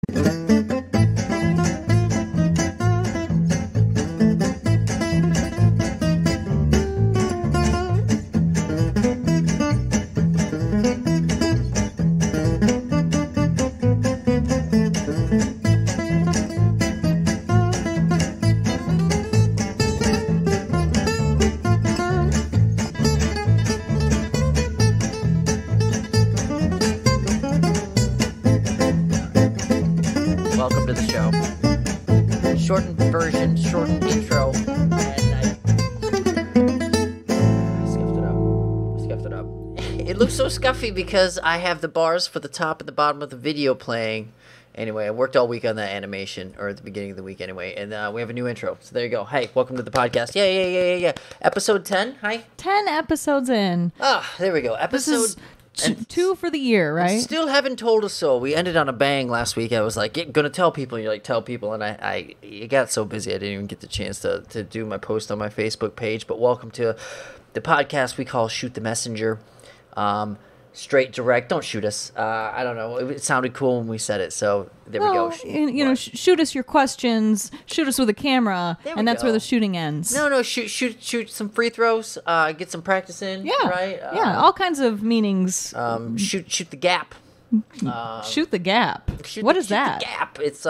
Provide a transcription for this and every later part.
Welcome to the show. Shortened version, shortened intro, and I scuffed it up. It looks so scuffy because I have the bars for the top and the bottom of the video playing. Anyway, I worked all week on that animation, or at the beginning of the week anyway, and we have a new intro. So there you go. Hey, welcome to the podcast. Yeah. Episode 10, hi? 10 episodes in. Ah, there we go. Episode... Two for the year, right? Still haven't told us so. We ended on a bang last week. I was like, gonna tell people. You're like, tell people. And I got so busy, I didn't even get the chance to do my post on my Facebook page. But welcome to the podcast we call Shoot the Messenger. Straight, direct. Don't shoot us. I don't know. It sounded cool when we said it. So there we go. Shoot us your questions. Shoot us with a camera. And that's where the shooting ends. No. Shoot some free throws. Get some practice in. Yeah. Right? All kinds of meanings. Shoot the gap. Shoot the gap. What is that? The gap. It's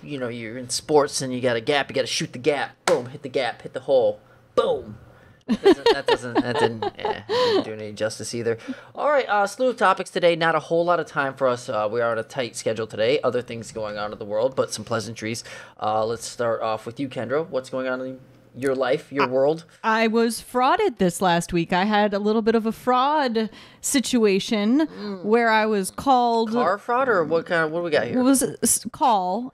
you're in sports and you got a gap. You got to shoot the gap. Boom. Hit the gap. Hit the hole. Boom. That didn't do any justice either. All right, slew of topics today. Not a whole lot of time for us. We are on a tight schedule today. Other things going on in the world, but some pleasantries. Let's start off with you, Kendra. What's going on in your life, your world? I was frauded this last week. I had a little bit of a fraud situation where I was called. Car fraud, or what do we got here? It was call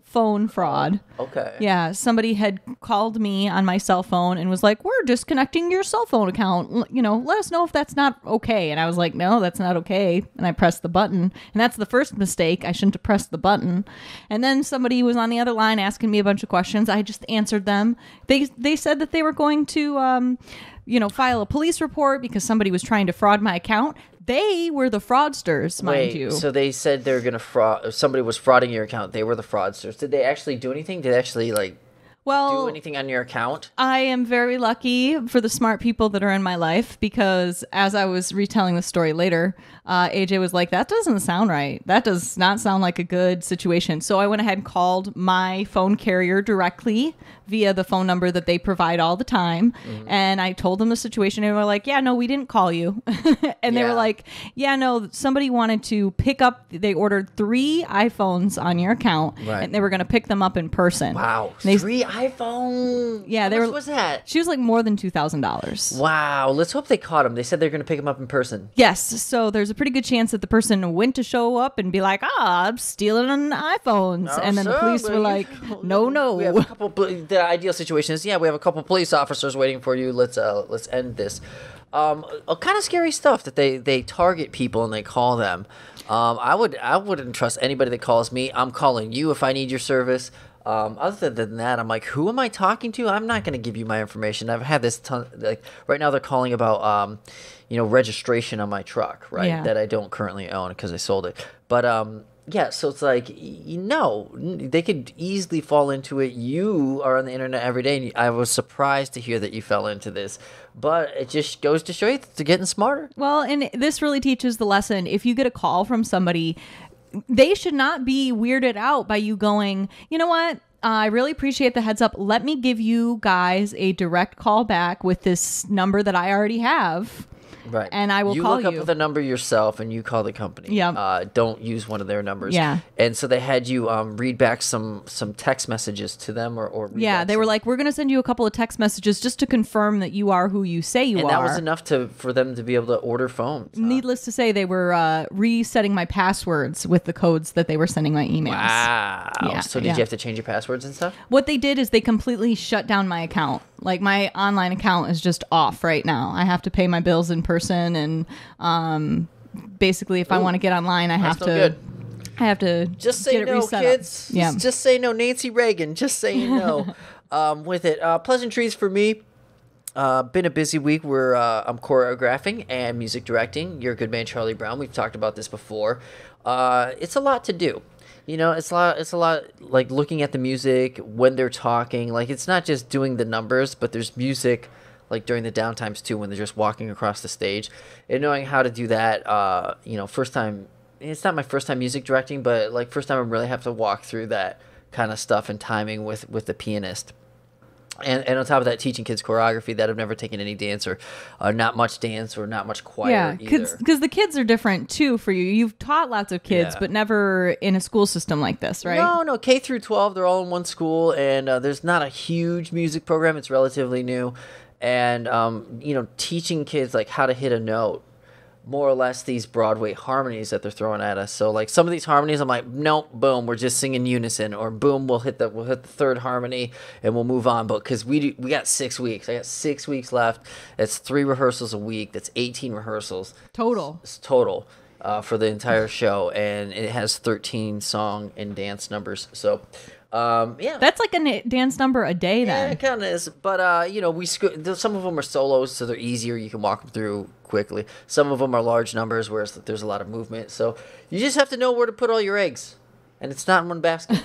phone fraud. Okay. Yeah, somebody had called me on my cell phone and was like, "We're disconnecting your cell phone account. Let us know if that's not okay." And I was like, "No, that's not okay." And I pressed the button, and that's the first mistake. I shouldn't have pressed the button. And then somebody was on the other line asking me a bunch of questions. I just answered them. They said that they were going to file a police report because somebody was trying to fraud my account. They were the fraudsters, mind you. So they said they were going to fraud. Somebody was frauding your account. They were the fraudsters. Did they actually do anything? Did they actually do anything on your account? I am very lucky for the smart people that are in my life, because as I was retelling the story later, AJ was like, "That doesn't sound right. That does not sound like a good situation." So I went ahead and called my phone carrier directly via the phone number that they provide all the time. And I told them the situation, and they were like, "Yeah, no, we didn't call you." And they were like, "Yeah, no, somebody wanted to pick up, they ordered 3 iPhones on your account, and they were going to pick them up in person." Wow. 3 iPhones? Yeah. How much was that? She was like more than $2,000. Wow. Let's hope they caught him. They said they're going to pick him up in person. Yes. So there's a pretty good chance that the person went to show up and be like, "I'm stealing iPhones." No, and then the police were like, no. We have a couple. The ideal situation is, we have a couple police officers waiting for you. Let's end this. Kind of scary stuff that they target people and they call them. I wouldn't trust anybody that calls me. I'm calling you if I need your service. Other than that, I'm like, who am I talking to? I'm not going to give you my information. I've had this right now they're calling about, registration on my truck, right? Yeah. That I don't currently own because I sold it. But, so it's like, they could easily fall into it. You are on the internet every day, and I was surprised to hear that you fell into this. But it just goes to show you that they're getting smarter. Well, and this really teaches the lesson. If you get a call from somebody, they should not be weirded out by you going, "You know what? I really appreciate the heads up. Let me give you guys a direct call back with this number that I already have." Right. And I will call you. You look up the number yourself and you call the company. Yeah. Don't use one of their numbers. Yeah. And so they had you read back some text messages to them or read yeah, back they were like, "We're going to send you a couple of text messages just to confirm that you are who you say you are." And that was enough for them to be able to order phones. Needless to say, they were resetting my passwords with the codes that they were sending my emails. Wow. Yeah, So did you have to change your passwords and stuff? What they did is they completely shut down my account. Like, my online account is just off right now. I have to pay my bills in person, and basically, if I want to get online, I have to just say get it no, reset kids. Up. Yeah. Just say no, Nancy Reagan. Just saying no. With it, pleasantries for me. Been a busy week where I'm choreographing and music directing. Your good man Charlie Brown. We've talked about this before. It's a lot to do. It's a lot. It's a lot like looking at the music when they're talking. Like it's not just doing the numbers, but there's music like during the downtimes too when they're just walking across the stage, and knowing how to do that. First time. It's not my first time music directing, but like first time I really have to walk through that kind of stuff and timing with the pianist. And on top of that, teaching kids choreography that have never taken any dance or not much dance or not much choir either. Because the kids are different too for you. You've taught lots of kids, but never in a school system like this, right? No, K through 12, they're all in one school, and there's not a huge music program. It's relatively new. And, teaching kids like how to hit a note, more or less these Broadway harmonies that they're throwing at us. So like some of these harmonies, I'm like, nope, boom, we're just singing unison, or boom, we'll hit the third harmony and we'll move on. But because we got 6 weeks, I got 6 weeks left. That's 3 rehearsals a week. That's 18 rehearsals total. It's total for the entire show, and it has 13 song and dance numbers. So. That's like a dance number a day then. Yeah, it kind of is. But, some of them are solos, so they're easier. You can walk them through quickly. Some of them are large numbers, where there's a lot of movement. So you just have to know where to put all your eggs. And it's not in one basket.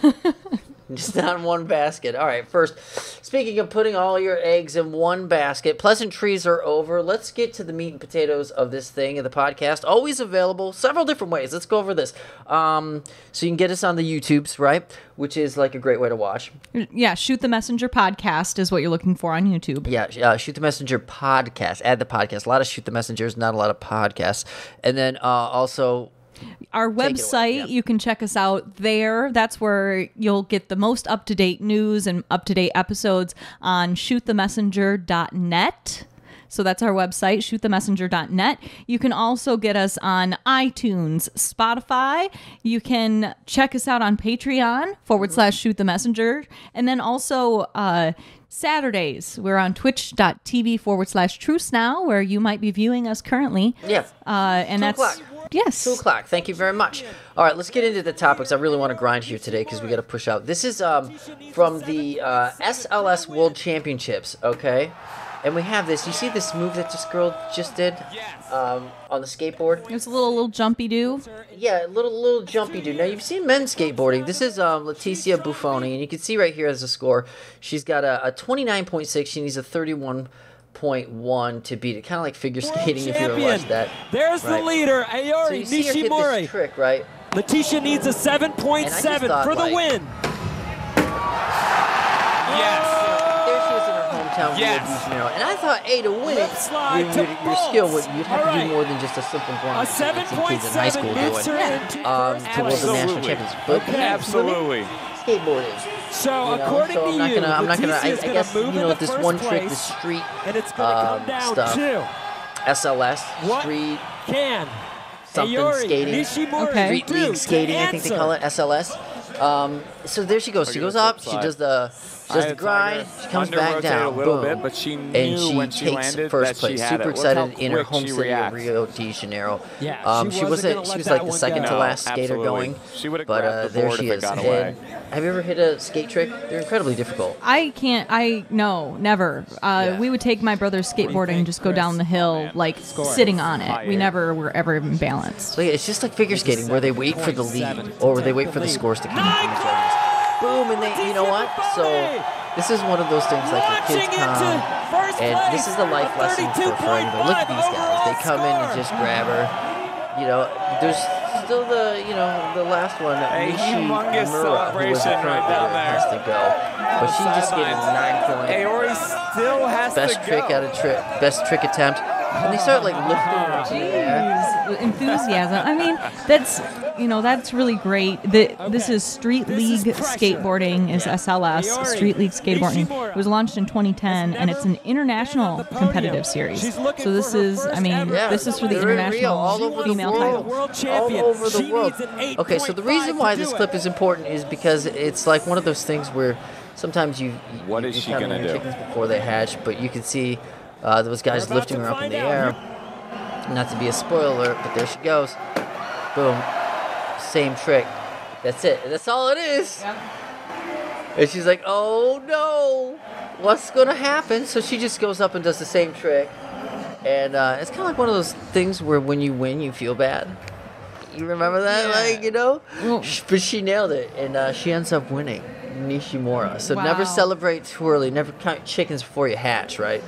Just not in one basket. All right, first, speaking of putting all your eggs in one basket, pleasantries are over. Let's get to the meat and potatoes of this thing of the podcast. Always available, several different ways. Let's go over this. So you can get us on the YouTubes, right? Which is like a great way to watch. Yeah, Shoot the Messenger podcast is what you're looking for on YouTube. Yeah, Shoot the Messenger podcast. Add the podcast. A lot of Shoot the Messengers, not a lot of podcasts. And then also... Our website, you can check us out there. That's where you'll get the most up-to-date news and up-to-date episodes on shootthemessenger.net. So that's our website, shootthemessenger.net. You can also get us on iTunes, Spotify. You can check us out on Patreon /shootthemessenger. And then also Saturdays, we're on twitch.tv/Truce Now, where you might be viewing us currently. Yeah. And 2 that's... o'clock. Yes. 2 o'clock. Thank you very much. All right, let's get into the topics. I really want to grind here today because we got to push out. This is from the SLS World Championships, okay? And we have this. You see this move that this girl just did on the skateboard? It was a little jumpy do. Yeah, a little jumpy do. Now, you've seen men skateboarding. This is Leticia Buffoni, and you can see right here as a score, she's got a 29.6. She needs a 31.1 to beat it. Kind of like figure skating if you ever watched that. There's the leader, Ayori so you see her hit Nishimori. this trick, right? Leticia needs a 7.7 for the win. Yes. There she is in her hometown, Rio de Janeiro. And I thought, hey, to win it, your skill you'd have to do more than just a simple grind. A 7.7 kids in high school doing towards the national champions. But absolutely. Skateboarding. So according to you, I'm not gonna. I Leticia's guess move with this one trick, the place, street and it's gonna come down stuff. to SLS what street can something Ayori skating, Nishimori street do league skating. I think they call it SLS. So there she goes. She goes up. She does the grind. She comes back down. A little Boom. bit, but she knew And she when she takes landed first that place. she had Super it. Look how excited in her quick home she city of reacts. Rio de Janeiro. Yeah, she was like the second to last skater going. She would have But grabbed the there board she if it is. got away. And have you ever hit a skate trick? They're incredibly difficult. No, never. We would take my brother's skateboarding and just go down the hill, like sitting on it. We never were ever even balanced. So yeah, it's just like figure skating where they wait for the lead or they wait for the scores to come from the judges. Boom, and they, you know what? So this is one of those things like the kids come, and this is the life lesson for anybody. Look at these guys. They come in and just grab her. There's still the last one, humongous celebration right down there. has to go. But she just gave it 9 points. Aori still has Best to trick go. out of best trick attempt. And they start like lifting her up in the air. Enthusiasm. I mean, that's really great. This is Street League Skateboarding, is SLS, Street League Skateboarding. It was launched in 2010, and it's an international competitive series. So this is for the international female title. All over the world. Okay, so the reason why this clip is important is because it's like one of those things where sometimes you What is she count gonna your do? chickens before they hatch, but you can see those guys lifting her up in the air. Not to be a spoiler alert, but there she goes. Boom. Same trick. That's it. That's all it is. Yep. And she's like, oh no. what's going to happen? So she just goes up and does the same trick. And it's kind of like one of those things where when you win, you feel bad. You remember that? Yeah. Like, you know? Well, But she nailed it. And she ends up winning Nishimura. So never Wow. celebrate too early. Never count chickens before you hatch, right?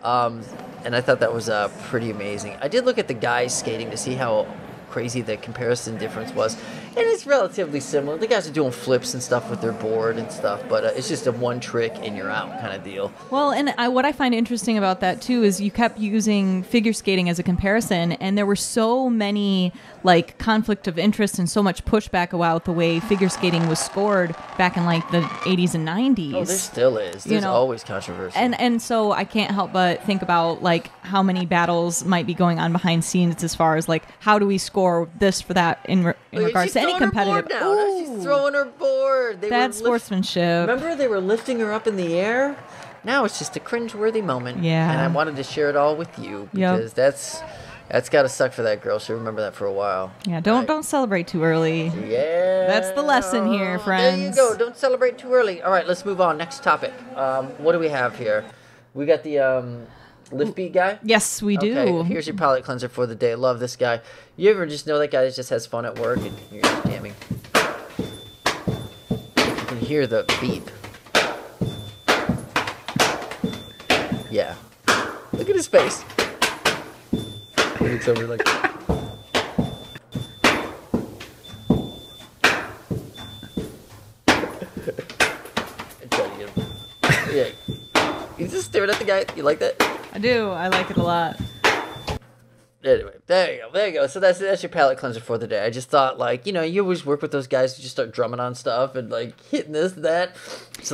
And I thought that was pretty amazing. I did look at the guys skating to see how crazy the comparison difference was. And it's relatively similar. The guys are doing flips and stuff with their board and stuff, but it's just a one trick and you're out kind of deal. Well, and what I find interesting about that too is you kept using figure skating as a comparison, and there were so many like conflict of interest and so much pushback about the way figure skating was scored back in like the 80s and 90s. Oh, there still is. There's know, always controversy. And so I can't help but think about like how many battles might be going on behind scenes as far as like how do we score this for that in regards She's to any throwing her competitive. board now. She's throwing her board. They That's were sportsmanship. Remember they were lifting her up in the air? Now it's just a cringeworthy moment. Yeah. And I wanted to share it all with you Yep. because that's got to suck for that girl. She'll remember that for a while. Yeah, don't celebrate too early. Yeah. That's the lesson here, There friends. you go. Don't celebrate too early. All right, let's move on. Next topic. What do we have here? We got the lift beat guy. Yes, we do. Okay, here's your palate cleanser for the day. Love this guy. You ever just know that guy that just has fun at work and you're just jamming? You can hear the beep. Yeah. Look at his face. He looks over like. Yeah. He's just staring at the guy. You like that? I do. I like it a lot. Anyway, there you go. There you go. So that's your palate cleanser for the day. I just thought, like, you know, you always work with those guys who just start drumming on stuff and like hitting this, that. It's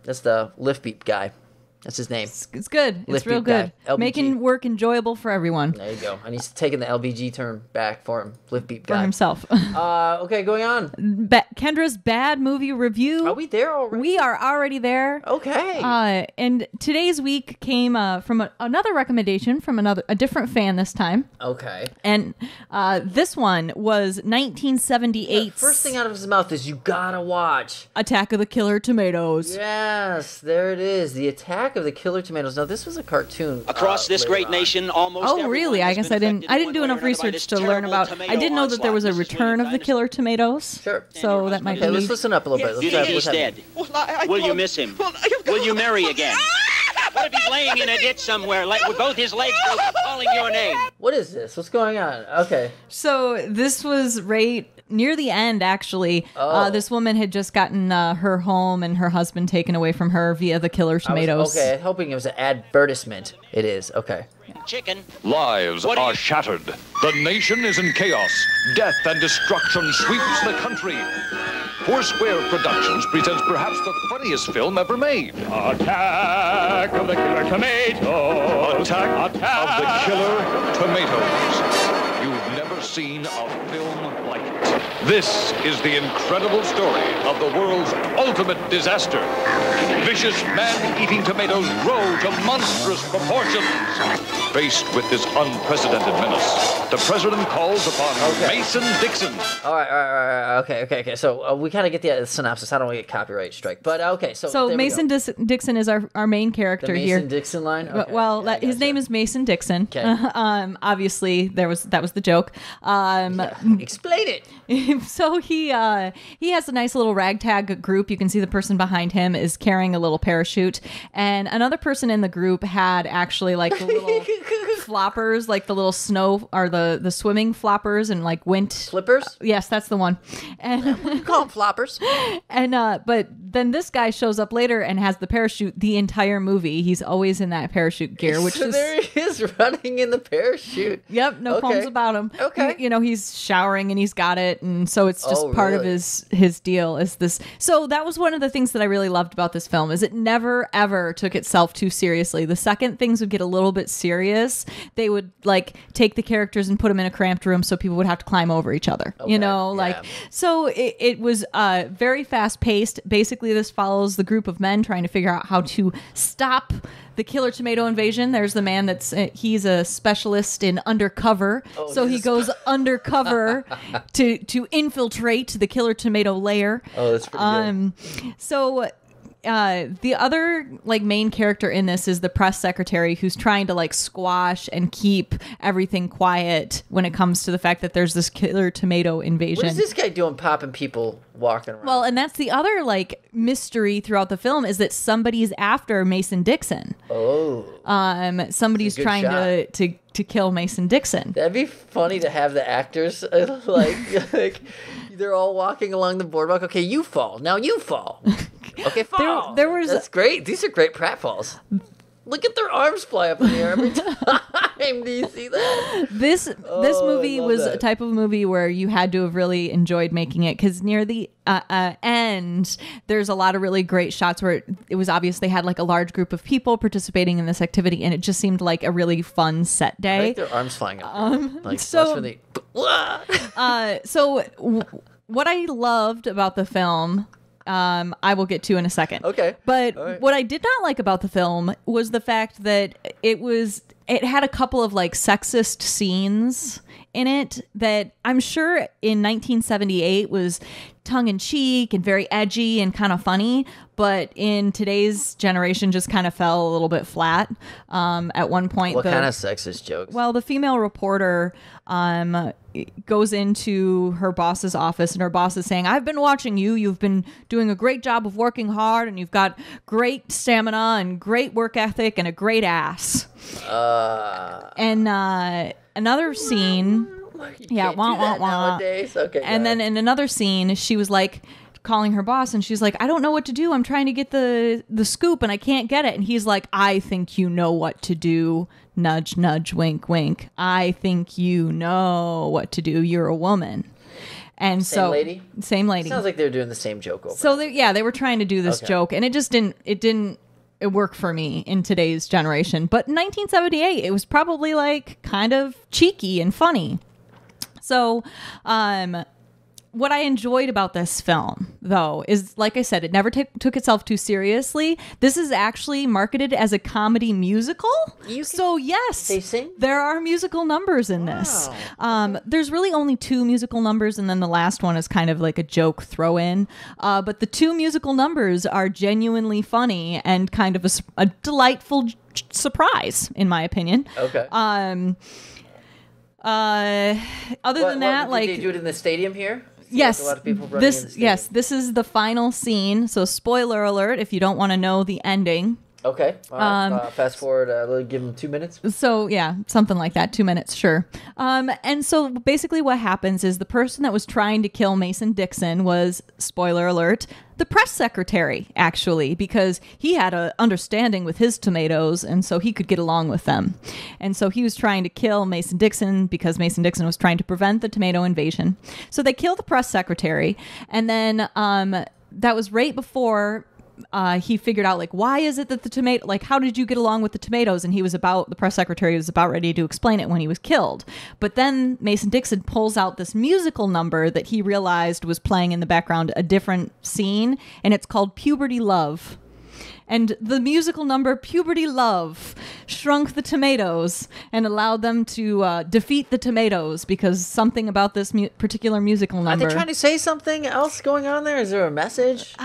that's the lift beat guy. That's his name. It's good. Lift It's real beat guy. good. LBG. Making work enjoyable for everyone. There you go. And he's taking the LBG term back for him. Lift beat For guy. himself. Okay, going on. Kendra's bad movie review. Are we there already? We are already there. Okay. And today's week came from another recommendation from a different fan this time. Okay. And this one was 1978's First thing out of his mouth is you gotta watch. Attack of the Killer Tomatoes. Yes, there it is. The Attack of the Killer Tomatoes. Now, this was a cartoon. Across this later great on. nation, almost Oh, everyone really? I has guess been I didn't. affected I in didn't one do way or enough another by research this to learn terrible about. tomato I didn't know that there was a onslaught. This is return really of the kind Killer Tomatoes. Sure. So that might Okay, be. let's listen up a little bit. Let's You try think he's what's happening. dead? Well, I Will you told- miss him? Well, Will you marry again? What if he's laying in a ditch somewhere, like with both his legs broken, calling your name? What is this? What's going on? Okay. So this was right near the end, actually. Oh. This woman had just gotten her home and her husband taken away from her via the Killer Tomatoes. Okay, I'm hoping it was an advertisement. It is. Okay. Chicken. Lives What do are you- shattered. The nation is in chaos. Death and destruction sweeps the country. Foursquare Productions presents perhaps the funniest film ever made. Attack of the Killer Tomatoes. Attack of the Killer Tomatoes. You've never seen a film like it. This is the incredible story of the world's ultimate disaster. Vicious man-eating tomatoes grow to monstrous proportions. Faced with this unprecedented menace, the president calls upon Mason Dixon. All right. Okay. So we kind of get the synopsis. I don't want to get copyright strike. But okay. So there we Mason go. Dixon is our main character The here. Mason Dixon line. Okay. Well, Yeah, I his gotcha. name is Mason Dixon. Okay. Obviously, that was the joke. Explain it. So he has a nice little ragtag group. You can see the person behind him is carrying a little parachute, and another person in the group had actually like the little floppers, like the little snow or the swimming floppers, and like went Flippers. Yes, that's the one. And We call them floppers. and but then this guy shows up later and has the parachute the entire movie. He's always in that parachute gear, which So is there he is running in the parachute. Yep, no Okay. qualms about him. Okay. You know, he's showering and he's got it, and so it's just Oh, part of really? his deal is this. So that was one of the things that I really loved about this film is it never ever took itself too seriously. The second things would get a little bit serious, they would like take the characters and put them in a cramped room so people would have to climb over each other. Okay, You know, like yeah. so it was very fast paced. Basically, this follows the group of men trying to figure out how to stop the killer tomato invasion. There's the man that's he's a specialist in undercover, so he he's a goes undercover to infiltrate the killer tomato lair. Oh, that's pretty good. So the other like main character in this is the press secretary who's trying to like squash and keep everything quiet when it comes to the fact that there's this killer tomato invasion. What is this guy doing popping people walking around? Well, and that's the other like mystery throughout the film is that somebody's after Mason Dixon. Oh. Somebody's Good trying to kill Mason Dixon. That'd be funny to have the actors like they're all walking along the boardwalk. Okay, you fall. Now you fall. Okay, fall. There was That's great. These are great pratfalls. Look at their arms fly up in the air every time. Do you see that? This movie I love was that. a type of movie where you had to have really enjoyed making it because near the end, there's a lot of really great shots where it was obvious they had like a large group of people participating in this activity, and it just seemed like a really fun set I day. think their arms flying up. Like so- watch when they. What I loved about the film, I will get to in a second. Okay. But All right. what I did not like about the film was the fact that it had a couple of like sexist scenes in it that I'm sure in 1978 was tongue-in-cheek and very edgy and kind of funny, but in today's generation just kind of fell a little bit flat. At one point, What kind of sexist jokes? well, the female reporter goes into her boss's office, and her boss is saying, "I've been watching you. You've been doing a great job of working hard, and you've got great stamina and great work ethic and a great ass." And another scene, yeah, wah, wah, wah. Nowadays. Okay. And then in another scene, she was like calling her boss, and she's like, "I don't know what to do. I'm trying to get the scoop, and I can't get it." And he's like, "I think you know what to do. Nudge, nudge, wink, wink. I think you know what to do. You're a woman." And Same lady? Same lady. Sounds like they're doing the same joke over. So they were trying to do this joke, and it just didn't work for me in today's generation. But in 1978, it was probably like kind of cheeky and funny. So, what I enjoyed about this film, though, is, like I said, it never took itself too seriously. This is actually marketed as a comedy musical. So, yes, They sing? there are musical numbers in this. There's really only 2 musical numbers, and then the last one is kind of like a joke throw-in. But the 2 musical numbers are genuinely funny and kind of a delightful surprise, in my opinion. Okay. Other than that, did like... they do it in the stadium here? Yes, Like a lot of people running in the stadium. this is the final scene. So spoiler alert if you don't want to know the ending. Okay. All right. Fast forward. We'll give them 2 minutes. So yeah, something like that, 2 minutes, sure. And so basically what happens is the person that was trying to kill Mason Dixon was, spoiler alert, the press secretary, actually, because he had an understanding with his tomatoes, and so he could get along with them. And so he was trying to kill Mason Dixon because Mason Dixon was trying to prevent the tomato invasion. So they killed the press secretary, and then that was right before he figured out, like, why is it that the tomato, like, how did you get along with the tomatoes? And the press secretary was about ready to explain it when he was killed. But then Mason Dixon pulls out this musical number that he realized was playing in the background, a different scene, and it's called Puberty Love. And the musical number Puberty Love shrunk the tomatoes and allowed them to defeat the tomatoes because something about this particular musical number. Are they trying to say something else going on there? Is there a message?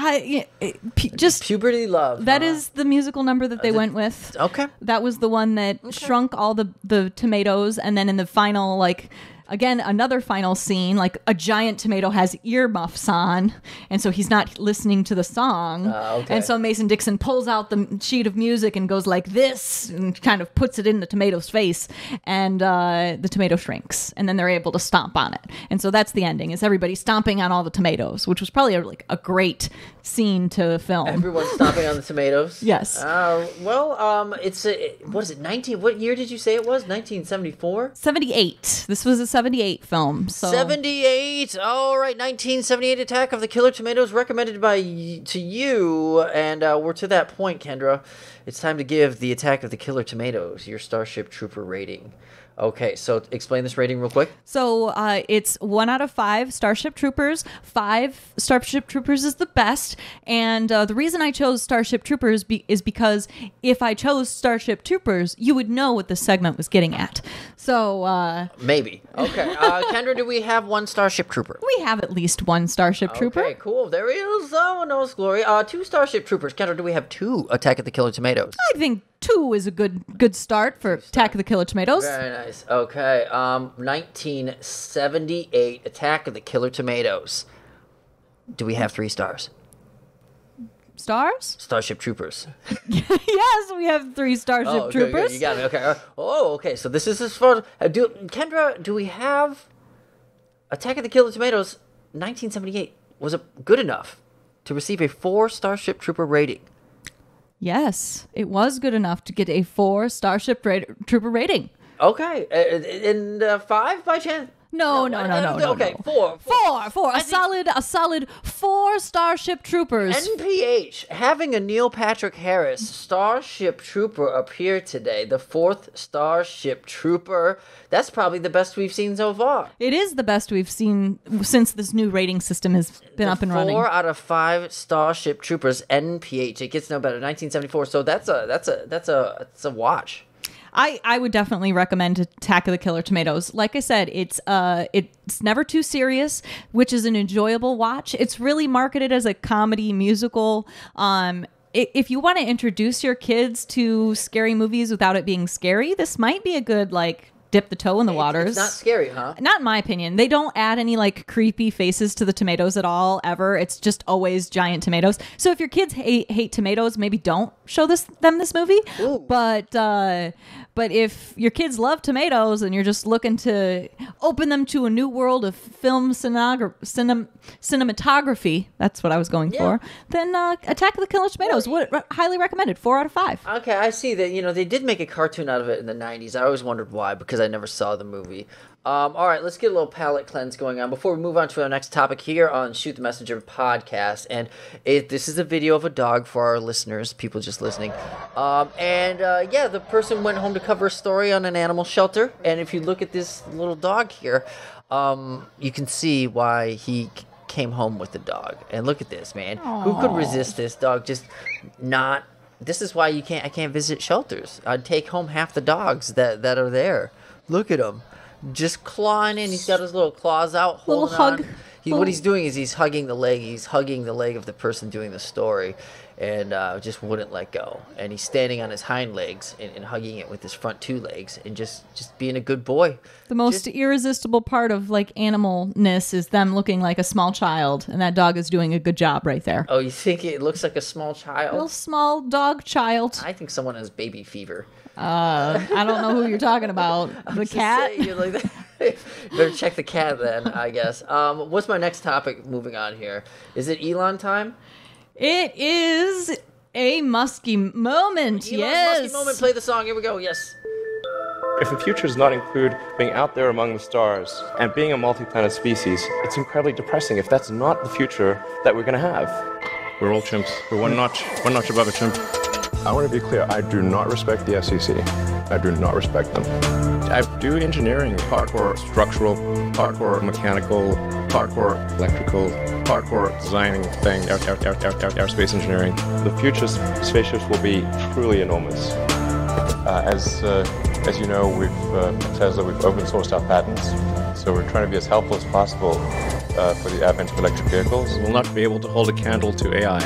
Just Puberty Love. that is the musical number that they went with. Okay. That was the one that shrunk all the tomatoes, and then in the final, like, again, another final scene, like a giant tomato has earmuffs on, and so he's not listening to the song. Okay. And so Mason Dixon pulls out the sheet of music and goes like this and kind of puts it in the tomato's face, and the tomato shrinks, and then they're able to stomp on it. And so that's the ending, is everybody stomping on all the tomatoes, which was probably a great scene to film. Everyone's stomping on the tomatoes. Yes. It's what is it? 19? What year did you say it was? 1974. 78. This was a 78 film. So 78. All right, 1978 Attack of the Killer Tomatoes recommended to you, and we're to that point, Kendra. It's time to give the Attack of the Killer Tomatoes your Starship Trooper rating. Okay, so explain this rating real quick. So it's 1 out of 5 Starship Troopers. 5 Starship Troopers is the best. And the reason I chose Starship Troopers is because if I chose Starship Troopers, you would know what the segment was getting at. So maybe. Okay. Kendra, do we have one Starship Trooper? we have at least one Starship Trooper. Okay, cool. There he is. Oh, no glory. 2 Starship Troopers. Kendra, do we have 2 Attack of the Killer Tomatoes? I think 2 is a good start for Attack of the Killer Tomatoes. Very nice. Okay. 1978 Attack of the Killer Tomatoes. Do we have 3 stars? Stars? Starship Troopers. Yes, we have 3 Starship Oh, okay, Troopers. good. You got me. Okay. Okay. So this is as far. Kendra, do we have Attack of the Killer Tomatoes? 1978 was it good enough to receive a 4 Starship Trooper rating? Yes, it was good enough to get a 4 Starship Trooper rating. Okay. And 5 by chance? No. Okay, 4. A solid 4 Starship Troopers. NPH, having a Neil Patrick Harris Starship Trooper appear today, the 4th Starship Trooper. That's probably the best we've seen so far. It is the best we've seen since this new rating system has been up and running. 4 out of 5 Starship Troopers NPH. It gets no better. 1974. So that's a watch. I would definitely recommend Attack of the Killer Tomatoes. Like I said, it's never too serious, which is an enjoyable watch. It's really marketed as a comedy musical. If you want to introduce your kids to scary movies without it being scary, this might be a good dip the toe in the waters. It's not scary, huh? Not in my opinion. They don't add any creepy faces to the tomatoes at all, ever. It's just always giant tomatoes. So if your kids hate tomatoes, maybe don't show them this movie. Ooh. But if your kids love tomatoes and you're just looking to open them to a new world of film cinematography, that's what I was going for, then Attack of the Killer Tomatoes, highly recommended, 4 out of 5. Okay, I see that, they did make a cartoon out of it in the 90s. I always wondered why, because I never saw the movie. All right, let's get a little palate cleanse going on before we move on to our next topic here on Shoot the Messenger podcast. And this is a video of a dog for our listeners, people just listening. The person went home to cover a story on an animal shelter. And if you look at this little dog here, you can see why he came home with the dog. And look at this, man. Aww. Who could resist this dog? Just not. This is why I can't visit shelters. I'd take home half the dogs that are there. Look at him. Just clawing in. He's got his little claws out, holding little hug. on. What he's doing is he's hugging the leg. He's hugging the leg of the person doing the story, and just wouldn't let go. And he's standing on his hind legs and hugging it with his front 2 legs, and just being a good boy. The most irresistible part of animalness is them looking like a small child, and that dog is doing a good job right there. Oh, you think it looks like a small child? Little small dog child. I think someone has baby fever. I don't know who you're talking about. The cat? Better check the cat then, I guess. What's my next topic moving on here? Is it Elon time? It is a musky moment. Elon, yes. Musky moment. Play the song. Here we go. Yes. If the future does not include being out there among the stars and being a multi-planet species, it's incredibly depressing if that's not the future that we're going to have. We're all chimps. We're one notch above a chimp. I want to be clear, I do not respect the FCC. I do not respect them. I do engineering, hardcore structural, hardcore mechanical, hardcore electrical, hardcore designing thing, aerospace engineering. The future spaceships will be truly enormous. As you know, at Tesla, we've open sourced our patents, so we're trying to be as helpful as possible for the advent of electric vehicles. We'll not be able to hold a candle to AI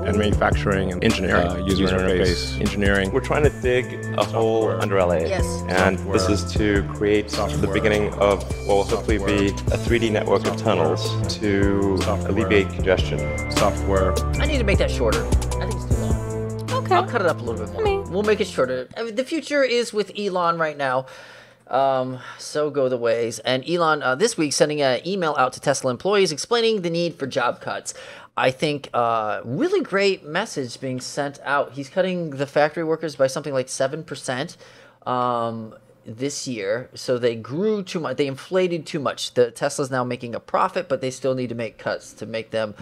and manufacturing and engineering, user interface engineering. We're trying to dig a hole under LA. Yes. And this is to create the beginning of what will hopefully be a 3D network of tunnels to alleviate congestion. Software. I need to make that shorter. I think it's too long. Okay. I'll cut it up a little bit more. We'll make it shorter. The future is with Elon right now. So go the ways. And Elon, this week, sending an email out to Tesla employees explaining the need for job cuts. I think really great message being sent out. He's cutting the factory workers by something like 7% this year. So they grew too much. They inflated too much. The Tesla's now making a profit, but they still need to make cuts to make them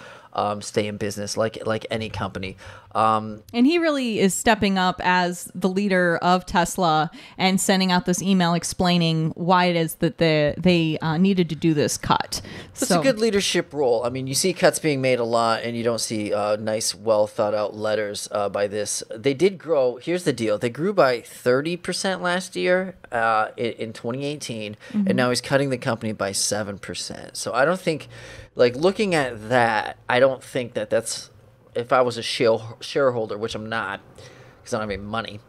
stay in business like any company. And he really is stepping up as the leader of Tesla and sending out this email explaining why it is that they needed to do this cut. It's a good leadership role. I mean, you see cuts being made a lot, and you don't see nice, well thought out letters by this. They did grow. Here's the deal: they grew by 30% last year in 2018, and now he's cutting the company by 7%. So I don't think, like, looking at that, I don't think that that's. If I was a shareholder, which I'm not, because I don't have any money,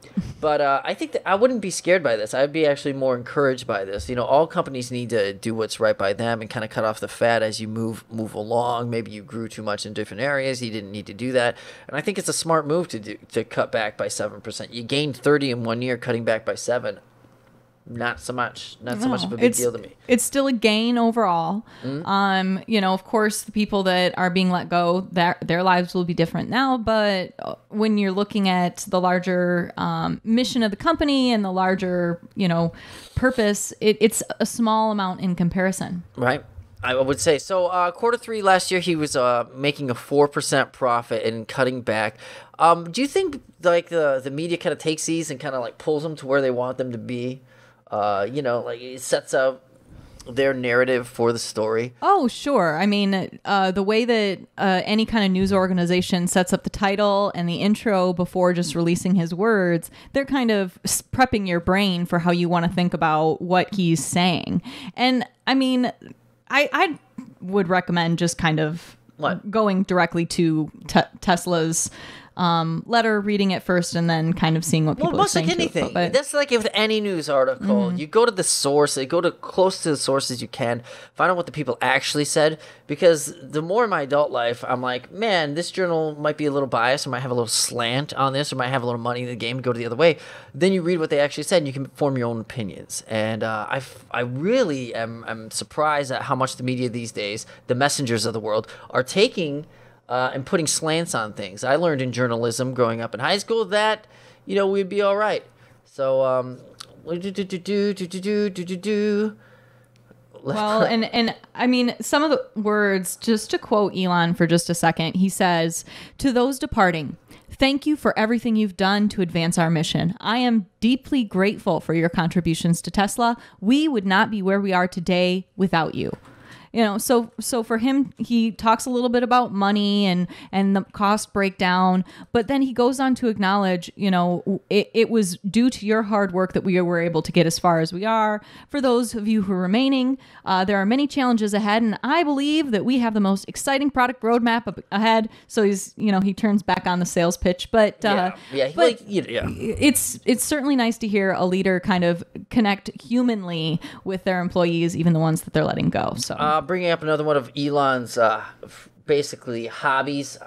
but I think that I wouldn't be scared by this. I'd be actually more encouraged by this. You know, all companies need to do what's right by them and kind of cut off the fat as you move along. Maybe you grew too much in different areas. You didn't need to do that, and I think it's a smart move to cut back by 7%. You gained 30 in 1 year, cutting back by 7. Not so much of a big deal to me. It's still a gain overall. You know, of course, the people that are being let go, their lives will be different now. But when you're looking at the larger mission of the company and the larger, you know, purpose, it's a small amount in comparison. Right. I would say so. Q3 last year, he was making a 4% profit and cutting back. Do you think like the media kind of takes these and kind of like pulls them to where they want them to be? You know, like it sets up their narrative for the story. Oh, sure. I mean, the way that any kind of news organization sets up the title and the intro before just releasing his words, they're kind of prepping your brain for how you want to think about what he's saying. And I mean, I would recommend just kind of going directly to Tesla's letter, reading it first, and then kind of seeing what people are saying. Well, most like anything. That's like with any news article. You go to the source, go to close to the sources you can, find out what the people actually said, because the more in my adult life, I'm like, man, this journal might be a little biased, or might have a little slant on this, or might have a little money in the game, go to the other way. Then you read what they actually said, and you can form your own opinions. And I really am surprised at how much the media these days, the messengers of the world, are taking and putting slants on things. I learned in journalism growing up in high school that, you know, we'd be all right. So, well, and I mean, some of the words, just to quote Elon for just a second, he says, "To those departing, thank you for everything you've done to advance our mission. I am deeply grateful for your contributions to Tesla. We would not be where we are today without you." You know, so for him, he talks a little bit about money and the cost breakdown, but then he goes on to acknowledge, you know, it was due to your hard work that we were able to get as far as we are. For those of you who are remaining, there are many challenges ahead, and I believe that we have the most exciting product roadmap ahead. So he turns back on the sales pitch, but it's certainly nice to hear a leader kind of connect humanly with their employees, even the ones that they're letting go. So. Bringing up another one of Elon's basically hobbies.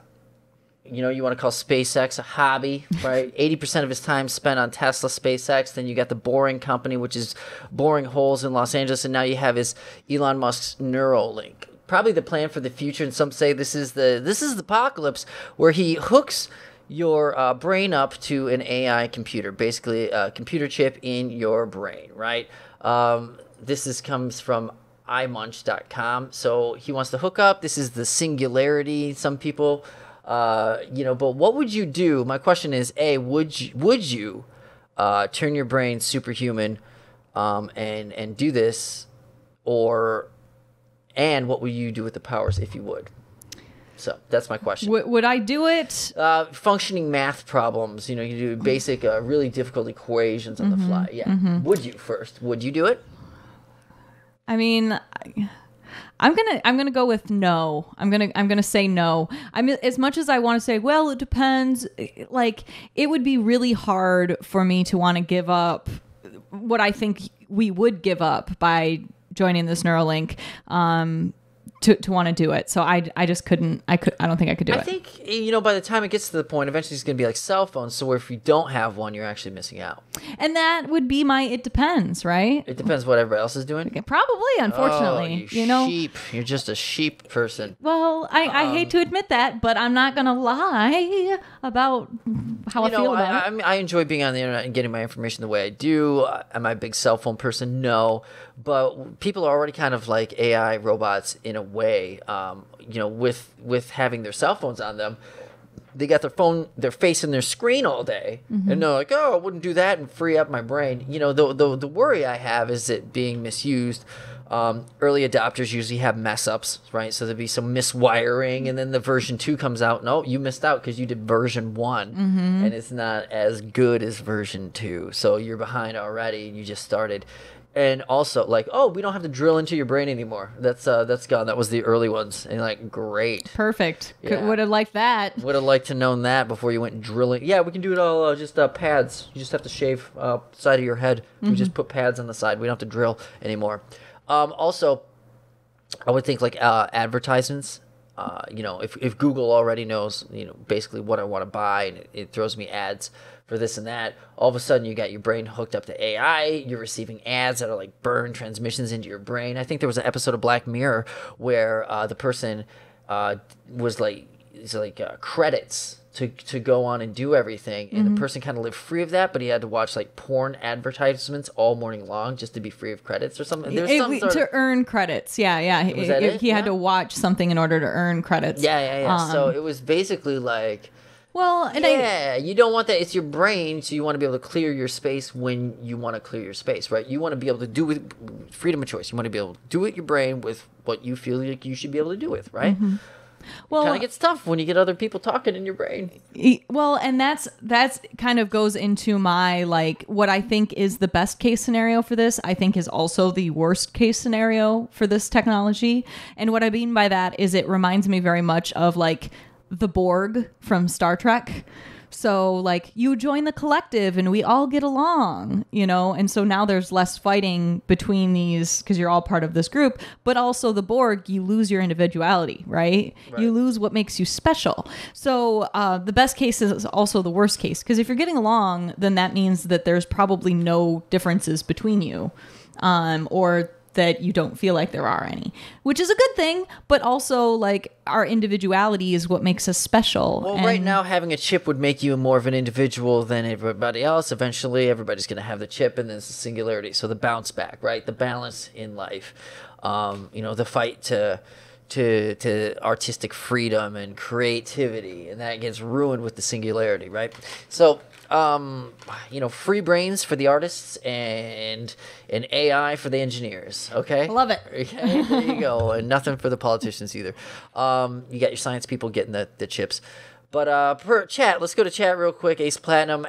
You know, you want to call SpaceX a hobby, right? 80% of his time spent on Tesla, SpaceX. Then you got the Boring Company, which is boring holes in Los Angeles. And now you have his Elon Musk's Neuralink. Probably the plan for the future. And some say this is the apocalypse, where he hooks your brain up to an AI computer, basically a computer chip in your brain, right? This comes from imunch.com. So he wants to hook up. This is the singularity. Some people, but what would you do? My question is, would you turn your brain superhuman and do this, and what would you do with the powers if you would? So that's my question. Would I do it? Functioning math problems. You know, you do basic, really difficult equations on the fly. Yeah. Would you first? Would you do it? I mean, I'm gonna go with no. I'm gonna say no. I mean, as much as I want to say, well, it depends. Like, it would be really hard for me to want to give up what I think we would give up by joining this Neuralink. To want to do it. So I just couldn't. I don't think I could do it. I think, by the time it gets to the point, eventually it's going to be like cell phones. So if you don't have one, you're actually missing out. And that would be it depends, right? It depends what everybody else is doing. Probably, unfortunately. Oh, sheep. You're just a sheep person. Well, I hate to admit that, but I'm not going to lie about how I feel about it. I enjoy being on the internet and getting my information the way I do. Am I a big cell phone person? No. But people are already kind of like AI robots in a way, with having their cell phones on them. They got their face in their screen all day, and they're like, "Oh, I wouldn't do that," and free up my brain. The worry I have is it being misused. Early adopters usually have mess ups, right? So there'd be some miswiring, and then the version 2 comes out. No, you missed out because you did version 1, and it's not as good as version 2. So you're behind already, and you just started. And also, like, oh, we don't have to drill into your brain anymore. That's gone. That was the early ones. And like, great. Perfect. Yeah. Would have liked that. Would have liked to known that before you went drilling. Yeah, we can do it all just pads. You just have to shave side of your head. We just put pads on the side. We don't have to drill anymore. Also, I would think like advertisements. If Google already knows, basically what I want to buy, and it throws me ads for this and that, all of a sudden you got your brain hooked up to AI. You're receiving ads that are like burn transmissions into your brain. I think there was an episode of Black Mirror where the person was like, credits to go on and do everything, and the person kind of lived free of that, but he had to watch like porn advertisements all morning long just to be free of credits or something. To earn credits. Yeah. He had to watch something in order to earn credits. Yeah. So it was basically like, well, and you don't want that. It's your brain, so you want to be able to clear your space when you want to clear your space, right? You want to be able to do with freedom of choice. You want to be able to do with your brain with what you feel like you should be able to do with, right? Well, kind of gets tough when you get other people talking in your brain. Well, and that's kind of goes into my, like, what I think is the best case scenario for this, I think is also the worst case scenario for this technology. And what I mean by that is it reminds me very much of like the Borg from Star Trek. So like you join the collective and we all get along, and so now there's less fighting between these because you're all part of this group, but also the Borg, you lose your individuality, right? You lose what makes you special. So the best case is also the worst case, because if you're getting along, then that means that there's probably no differences between you, or that you don't feel like there are any, which is a good thing, but also like our individuality is what makes us special. Well, right now having a chip would make you more of an individual than everybody else. Eventually everybody's going to have the chip, and there's a singularity. So the bounce back, right? The balance in life, the fight to artistic freedom and creativity, and that gets ruined with the singularity, right? So free brains for the artists and AI for the engineers. Okay, love it. Okay, there you go. And nothing for the politicians either. You got your science people getting the chips. But per chat, let's go to chat real quick. Ace Platinum,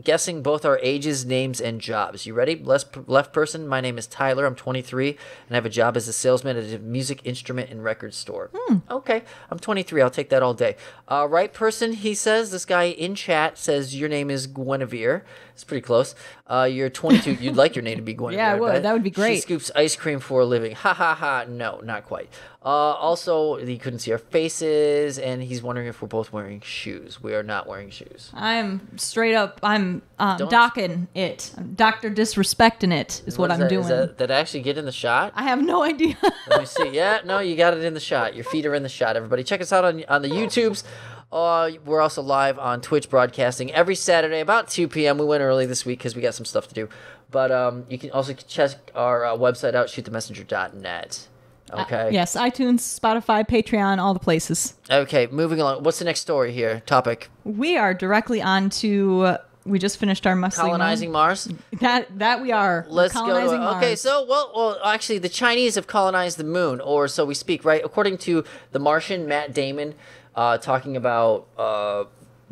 guessing both our ages, names, and jobs. You ready? Left person, my name is Tyler. I'm 23, and I have a job as a salesman at a music instrument and record store. Okay, I'm 23. I'll take that all day. Right person, he says, this guy in chat says your name is Guinevere. It's pretty close. You're 22. You'd like your name to be Guinevere. Yeah, I would. That would be great. She scoops ice cream for a living. Ha ha ha. No, not quite. Also, he couldn't see our faces, and he's wondering if we're both wearing shoes. We are not wearing shoes. I'm straight up. I'm docking it. I'm Dr. Disrespecting it is what I'm doing. Did that actually get in the shot? I have no idea. Let me see. Yeah, no, you got it in the shot. Your feet are in the shot, everybody. Check us out on the YouTubes. We're also live on Twitch broadcasting every Saturday about 2 p.m. We went early this week because we got some stuff to do. But you can also check our website out, shootthemessenger.net. Okay. Yes, iTunes, Spotify, Patreon, all the places. Okay, moving along. What's the next story here? Topic. We are directly on to... We just finished our colonizing Mars. That we are. Let's colonizing go. Mars. Okay, so well, actually, the Chinese have colonized the moon, or so we speak, right? According to The Martian, Matt Damon, talking about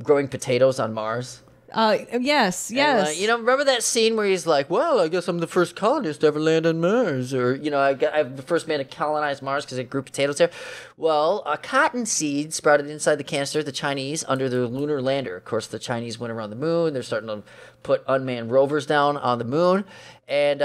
growing potatoes on Mars. Yes. And, remember that scene where he's like, well, I guess I'm the first colonist to ever land on Mars. Or, I'm the first man to colonize Mars because I grew potatoes there. Well, a cotton seed sprouted inside the canister of the Chinese under their lunar lander. Of course, the Chinese went around the moon. They're starting to put unmanned rovers down on the moon. And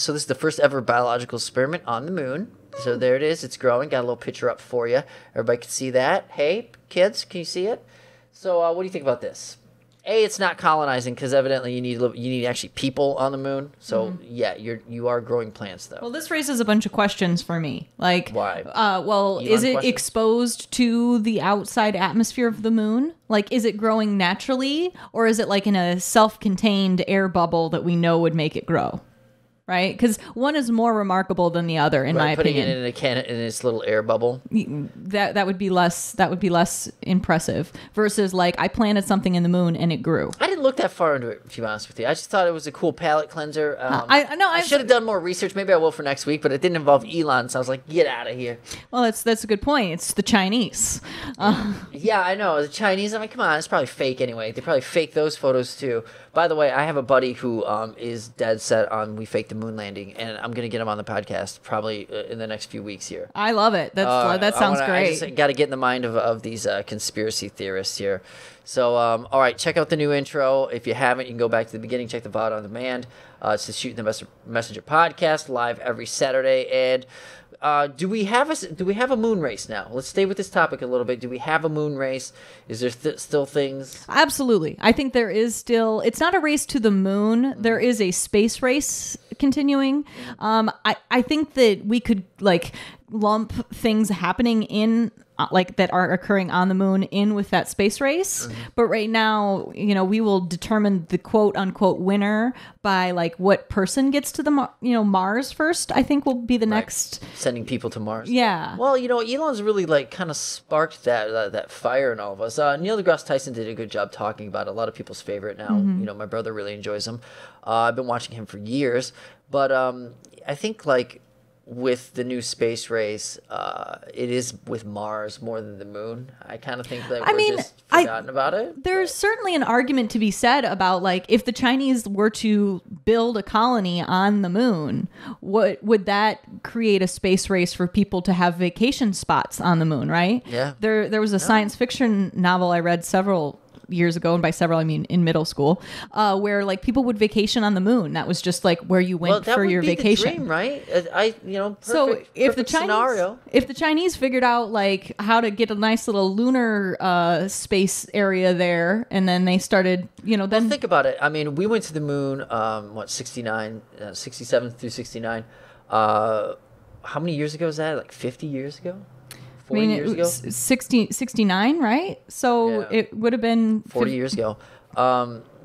so this is the first ever biological experiment on the moon. So there it is. It's growing. Got a little picture up for you. Everybody can see that. Hey, kids, can you see it? So what do you think about this? it's not colonizing because evidently you need actually people on the moon. So yeah, you are growing plants though. Well, this raises a bunch of questions for me. Like, why? Well, Elon is it questions? exposed to the outside atmosphere of the moon? Like, is it growing naturally, or is it like in a self-contained air bubble that we know would make it grow? Right? Because one is more remarkable than the other, in my putting opinion. it in a can in its little air bubble. That would be less impressive versus like I planted something in the moon and it grew. I didn't look that far into it, to be honest with you. I just thought it was a cool palate cleanser. I should have done more research. Maybe I will for next week, but it didn't involve Elon, so I was like, get out of here. Well, that's a good point. It's the Chinese. Yeah, I know. The Chinese, I mean, come on. It's probably fake anyway. They probably fake those photos too. By the way, I have a buddy who is dead set on we faked the moon landing, and I'm going to get him on the podcast probably in the next few weeks here. I love it. That sounds great. I just got to get in the mind of these conspiracy theorists here. So, all right, check out the new intro. If you haven't, you can go back to the beginning, check the VOD on demand. It's the Shoot the Messenger podcast, live every Saturday. And do we have a moon race now? Let's stay with this topic a little bit. Do we have a moon race? Is there still things? Absolutely. I think there is still. It's not a race to the moon. There is a space race continuing. I think that we could like lump things happening in like that are occurring on the moon in with that space race. But right now, we will determine the quote unquote winner by like what person gets to the Mars first. I think will be the next sending people to Mars. Yeah. Well, Elon's really like kind of sparked that fire in all of us. Neil deGrasse Tyson did a good job talking about it. A lot of people's favorite now. My brother really enjoys him. I've been watching him for years, but I think like with the new space race, it is with Mars more than the moon. I kind of think that we're just forgotten about it. There's certainly an argument to be said about like if the Chinese were to build a colony on the moon, would that create a space race for people to have vacation spots on the moon, right? Yeah. There was a science fiction novel I read several years ago, and by several I mean in middle school, where like people would vacation on the moon. That was just like where you went for your vacation. The dream, right? Perfect, so if the perfect Chinese scenario. If the Chinese figured out like how to get a nice little lunar space area there, and then they started, then think about it. I mean, we went to the moon 67 through 69. How many years ago is that? Like 50 years ago? 40 years ago? 69, right? So it would have been 40 years ago.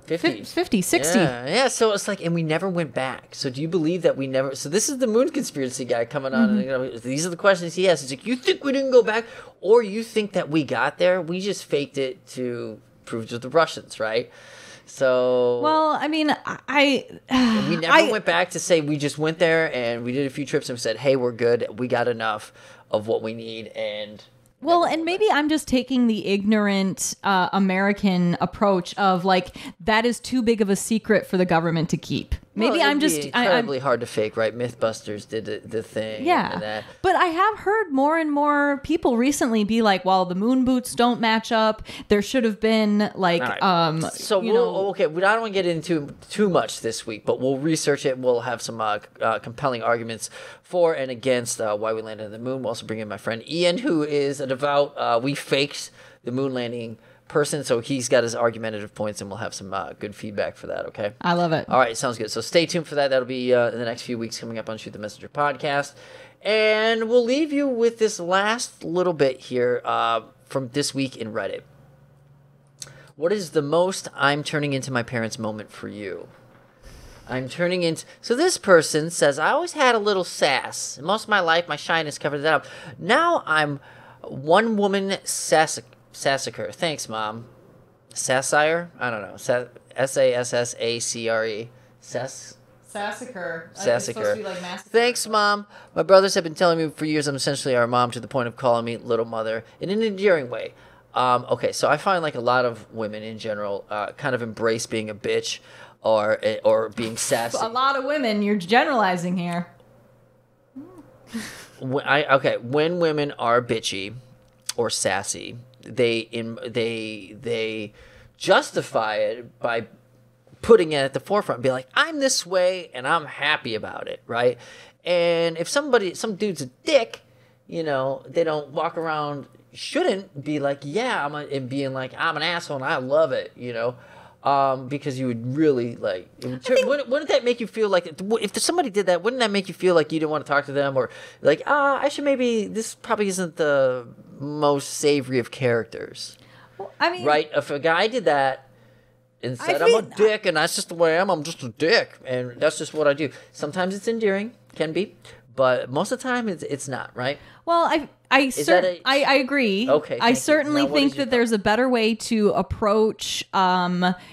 50, 60. Yeah, so it's like, and we never went back. So do you believe that we never, so this is the moon conspiracy guy coming on, and these are the questions he asks. He's like, you think we didn't go back? Or you think that we got there? We just faked it to prove to the Russians, right? So well, I mean, we never went back to say we just went there and we did a few trips and we said, hey, we're good. We got enough of what we need. And well, and maybe I'm just taking the ignorant American approach of like that is too big of a secret for the government to keep. Maybe I'm just incredibly hard to fake, right? Mythbusters did the thing. Yeah, and that. But I have heard more and more people recently be like, "Well, the moon boots don't match up. There should have been like, So okay, I don't want to get into too much this week, but we'll research it. We'll have some compelling arguments for and against why we landed on the moon. We'll also bring in my friend Ian, who is a devout. We faked the moon landing person, so he's got his argumentative points, and we'll have some good feedback for that. Okay, I love it. All right, sounds good. So stay tuned for that. That'll be in the next few weeks coming up on Shoot the Messenger podcast, and we'll leave you with this last little bit here from this week in Reddit. What is the most I'm turning into my parents moment for you? I'm turning into... So this person says, I always had a little sass. Most of my life, my shyness covered that up. Now I'm one woman sassacre. Thanks, Mom. Sassire? I don't know. Sassacre. Sassacre. Thanks, Mom. My brothers have been telling me for years I'm essentially our mom, to the point of calling me little mother in an endearing way. Okay, so I find like a lot of women in general kind of embrace being a bitch or being sassy. A lot of women, you're generalizing here. When women are bitchy or sassy, they justify it by putting it at the forefront and be like, I'm this way and I'm happy about it, right? And if some dude's a dick, they don't walk around, shouldn't be like, yeah, and being like, I'm an asshole and I love it, because you would really like. Wouldn't that make you feel like if somebody did that? Wouldn't that make you feel like you didn't want to talk to them, or like I should maybe this probably isn't the most savory of characters. Well, I mean, right? If a guy did that and said I'm a dick and that's just the way I am, I'm just a dick and that's just what I do. Sometimes it's endearing, can be, but most of the time it's not, right? Well, I agree. Okay, I certainly think that there's a better way to approach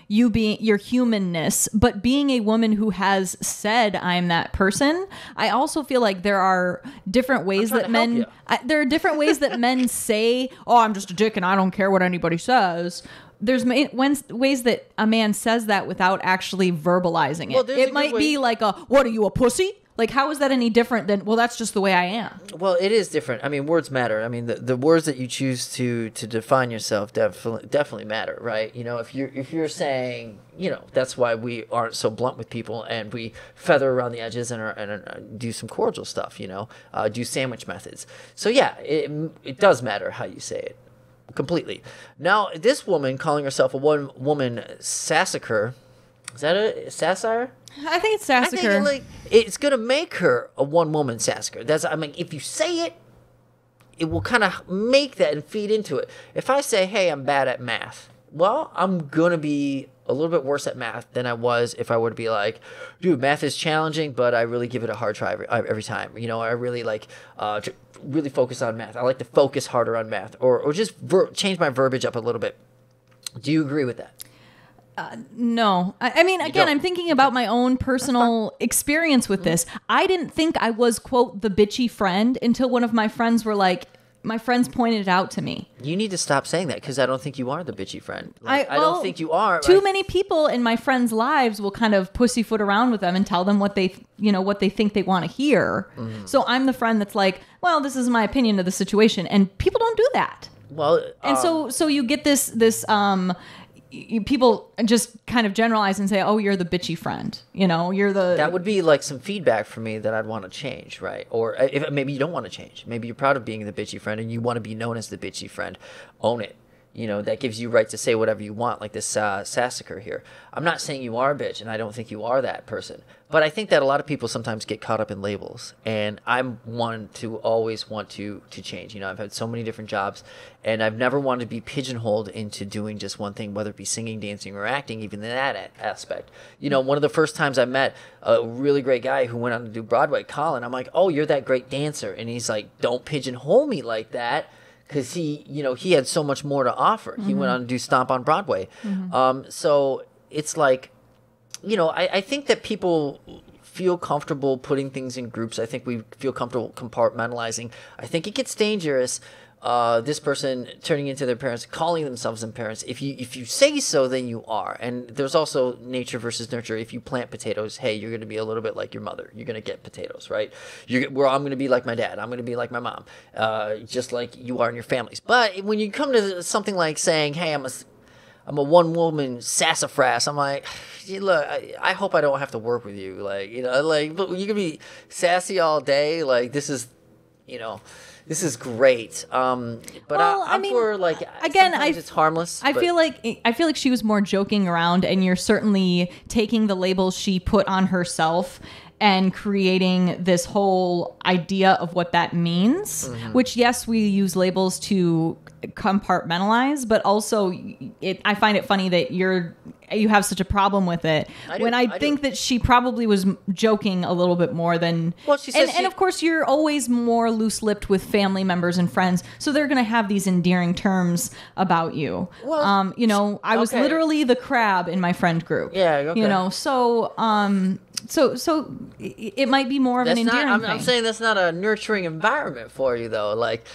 you being your humanness, but being a woman who has said I'm that person, I also feel like there are different ways that men there are different ways that men say, "Oh, I'm just a dick and I don't care what anybody says." There's ways that a man says that without actually verbalizing it. Well, it might be like "What are you, a pussy?" Like, how is that any different than, well, that's just the way I am? Well, it is different. I mean, words matter. I mean, the words that you choose to define yourself definitely matter, right? You know, if you're saying, you know, that's why we aren't so blunt with people and we feather around the edges and do some cordial stuff, you know, do sandwich methods. So, yeah, it does matter how you say it. Completely. Now, this woman calling herself a one-woman sassacre, is that a sassire? I think it's sassacre. I think it's gonna make her a one-woman sassacre. I mean, if you say it, it will kind of make that and feed into it. If I say, "Hey, I'm bad at math," well, I'm gonna be a little bit worse at math than I was if I were to be like, "Dude, math is challenging, but I really give it a hard try every time." You know, I really like to really focus on math. I like to focus harder on math, or just change my verbiage up a little bit. Do you agree with that? No. I mean, again, I'm thinking about my own personal experience with this. I didn't think I was, quote, the bitchy friend until one of my friends pointed it out to me. You need to stop saying that because I don't think you are the bitchy friend. I don't think you are. Too many people in my friends' lives will kind of pussyfoot around with them and tell them what they think they want to hear. Mm-hmm. So I'm the friend that's like, well, this is my opinion of the situation. And people don't do that. Well, and so you get this people just kind of generalize and say, "Oh, you're the bitchy friend." You know, you're the. That would be like some feedback for me that I'd want to change, right? Or if maybe you don't want to change. Maybe you're proud of being the bitchy friend and you want to be known as the bitchy friend. Own it. You know, that gives you right to say whatever you want, like this sassacre here. I'm not saying you are a bitch, and I don't think you are that person. But I think that a lot of people sometimes get caught up in labels, and I'm one to always want to change. You know, I've had so many different jobs, and I've never wanted to be pigeonholed into doing just one thing, whether it be singing, dancing, or acting, even in that aspect. You know, one of the first times I met a really great guy who went on to do Broadway, Colin, I'm like, "Oh, you're that great dancer." And he's like, "Don't pigeonhole me like that." Because he had so much more to offer. Mm-hmm. He went on to do Stomp on Broadway. Mm-hmm. So it's like, you know, I think that people feel comfortable putting things in groups. I think we feel comfortable compartmentalizing. I think it gets dangerous. This person turning into their parents, calling themselves their parents. If you say so, then you are. And there's also nature versus nurture. If you plant potatoes, hey, you're going to be a little bit like your mother. You're going to get potatoes, right? I'm going to be like my dad. I'm going to be like my mom, just like you are in your families. But when you come to something like saying, hey, I'm a one-woman sassafras, I'm like, look, I hope I don't have to work with you. Like, you know, like, but you can be sassy all day. Like, this is, you know... This is great, but well, I'm for like again. It's harmless. I feel like she was more joking around, and you're certainly taking the labels she put on herself and creating this whole idea of what that means. Mm-hmm. Which, yes, we use labels to compartmentalize, but also I find it funny that you have such a problem with it. I think that she probably was joking a little bit more than. Well, she says and of course you're always more loose-lipped with family members and friends, so they're going to have these endearing terms about you. Well, you know, I was literally the crab in my friend group. Yeah, okay. You know, so it might be more of an endearing thing. I'm saying that's not a nurturing environment for you, though. Like,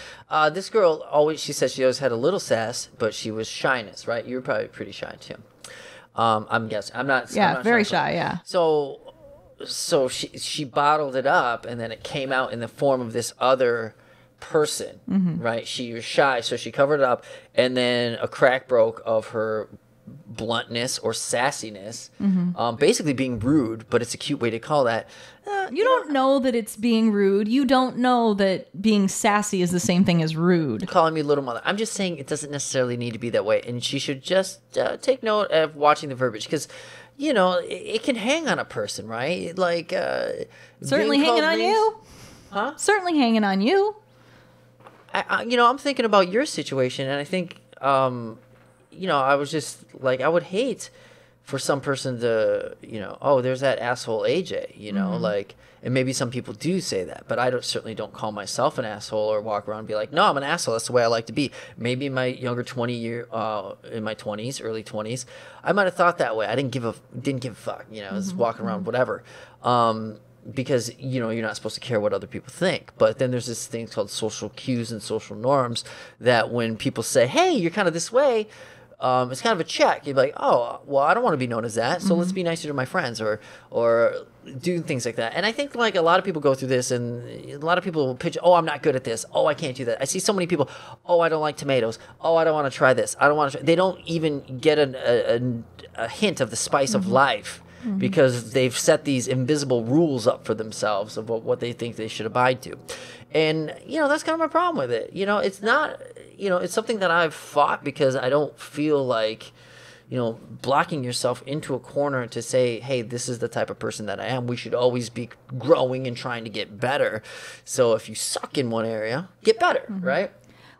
this girl she said she always had a little sass, but she was shyness, right? You were probably pretty shy, too. I'm guessing. I'm not. Yeah, I'm not very shy. Yeah. So she bottled it up, and then it came out in the form of this other person, mm-hmm. right? She was shy, so she covered it up, and then a crack broke of her bluntness or sassiness, mm-hmm. Basically being rude, but it's a cute way to call that. You don't know that it's being rude. You don't know that being sassy is the same thing as rude. Calling me little mother. I'm just saying it doesn't necessarily need to be that way. And she should just take note of watching the verbiage because, it can hang on a person, right? Like, certainly hanging on you. Huh? Certainly hanging on you. I'm thinking about your situation, and I think, I was just like, I would hate for some person to, oh, there's that asshole AJ, like, and maybe some people do say that, but I certainly don't call myself an asshole or walk around and be like, no, I'm an asshole. That's the way I like to be. Maybe in my younger in my 20s, early 20s, I might have thought that way. I didn't give a fuck, I was walking around, whatever. Because, you're not supposed to care what other people think. But then there's this thing called social cues and social norms that when people say, hey, you're kind of this way, it's kind of a check. You're like, oh, well, I don't want to be known as that, so let's be nicer to my friends or do things like that. And I think like a lot of people go through this, and a lot of people will pitch, oh, I'm not good at this. Oh, I can't do that. I see so many people, oh, I don't like tomatoes. Oh, I don't want to try this. I don't want to. They don't even get a hint of the spice of life. Because they've set these invisible rules up for themselves of what they think they should abide to. And, that's kind of my problem with it. It's not, it's something that I've fought because I don't feel like, blocking yourself into a corner to say, hey, this is the type of person that I am. We should always be growing and trying to get better. So if you suck in one area, get better, right?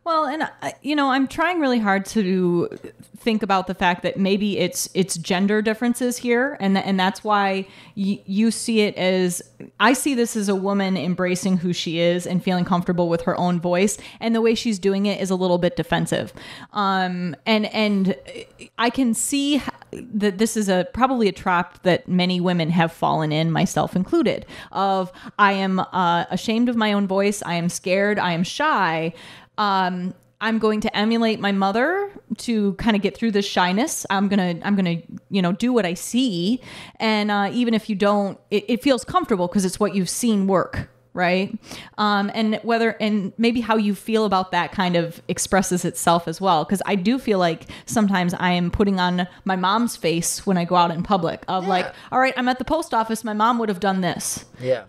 Well, and I'm trying really hard to think about the fact that maybe it's gender differences here, and that's why you see it as, I see this as a woman embracing who she is and feeling comfortable with her own voice, and the way she's doing it is a little bit defensive, and I can see that this is probably a trap that many women have fallen in, myself included, of I am ashamed of my own voice, I am scared, I am shy. I'm going to emulate my mother to kind of get through this shyness. I'm gonna, do what I see. And even if you don't, it feels comfortable because it's what you've seen work, right? And maybe how you feel about that kind of expresses itself as well. Because I do feel like sometimes I am putting on my mom's face when I go out in public of like, all right, I'm at the post office. My mom would have done this. Yeah.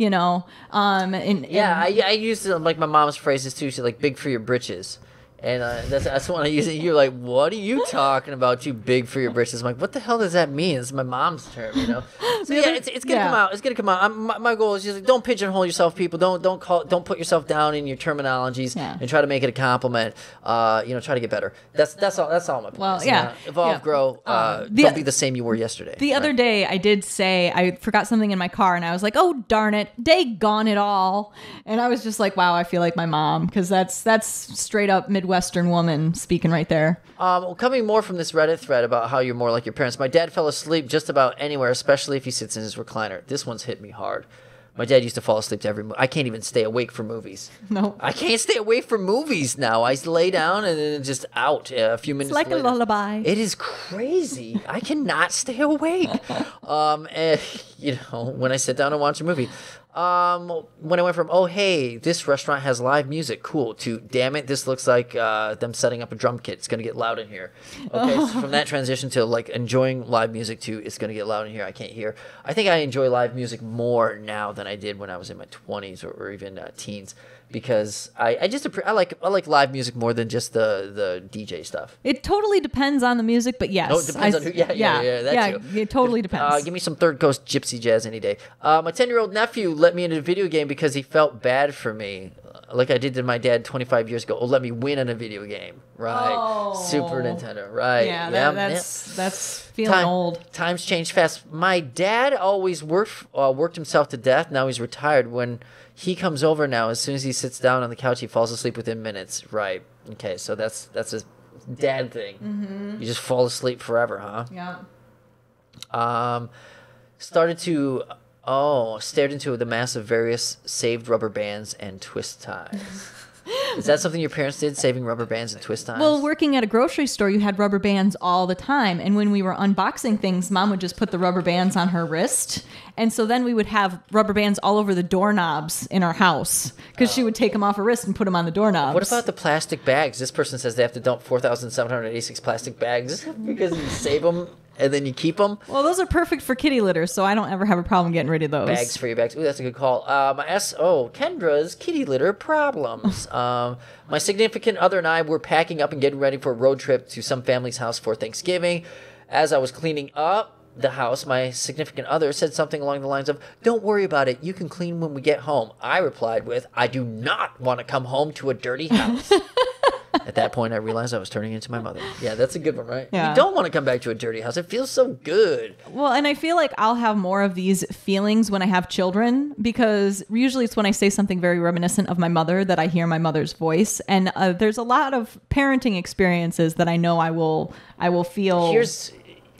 I use like my mom's phrases too. She's like, big for your britches. And that's when I use it. You're like, what are you talking about? You big for your britches. I'm like, what the hell does that mean? It's my mom's term, So it's gonna come out. It's gonna come out. My goal is just like, don't pigeonhole yourself, people. Don't put yourself down in your terminologies and try to make it a compliment. Try to get better. That's all my point. Well, evolve, grow. Don't be the same you were yesterday. The other day, I did say I forgot something in my car, and I was like, oh darn it, daggone it all. And I was just like, wow, I feel like my mom, because that's straight up Midwestern woman speaking right there. Coming more from this Reddit thread about how you're more like your parents. My dad fell asleep just about anywhere, especially if he sits in his recliner. This one's hit me hard. My dad used to fall asleep to every movie. I can't even stay awake for movies. No. I can't stay awake for movies now. I lay down and then just out a few minutes later. It's like a lullaby. It is crazy. I cannot stay awake. When I sit down and watch a movie. When I went from, oh, hey, this restaurant has live music, cool, to, damn it, this looks like them setting up a drum kit. It's going to get loud in here. Okay, so from that transition to, like, enjoying live music to it's going to get loud in here, I can't hear. I think I enjoy live music more now than I did when I was in my 20s or even teens. Because I like live music more than just the DJ stuff. It totally depends on the music, but yes. No, it depends on who. Yeah, it totally depends. Give me some Third Coast gypsy jazz any day. My 10-year-old nephew let me into a video game because he felt bad for me, like I did to my dad 25 years ago. Oh, let me win in a video game, right? Oh. Super Nintendo, right? Yeah, that's feeling old. Times change fast. My dad always worked himself to death. Now he's retired. When he comes over now, as soon as he sits down on the couch, he falls asleep within minutes. Right. Okay, so that's a dad thing. Mm-hmm. You just fall asleep forever, huh? Yeah. Stared into the mass of various saved rubber bands and twist ties. Is that something your parents did, saving rubber bands and twist ties? Well, working at a grocery store, you had rubber bands all the time. And when we were unboxing things, Mom would just put the rubber bands on her wrist. And so then we would have rubber bands all over the doorknobs in our house because she would take them off her wrist and put them on the doorknobs. What about the plastic bags? This person says they have to dump 4,786 plastic bags because you save them. and then you keep them. Well, those are perfect for kitty litter, so I don't ever have a problem getting rid of those. Bags for your bags. Ooh, that's a good call. Kendra's kitty litter problems. My significant other and I were packing up and getting ready for a road trip to some family's house for Thanksgiving. As I was cleaning up the house, my significant other said something along the lines of, "Don't worry about it. You can clean when we get home." I replied with, "I do not want to come home to a dirty house." At that point, I realized I was turning into my mother. Yeah, that's a good one, right? Yeah. You don't want to come back to a dirty house. It feels so good. Well, and I feel like I'll have more of these feelings when I have children, because usually it's when I say something very reminiscent of my mother that I hear my mother's voice. And there's a lot of parenting experiences that I know I will feel.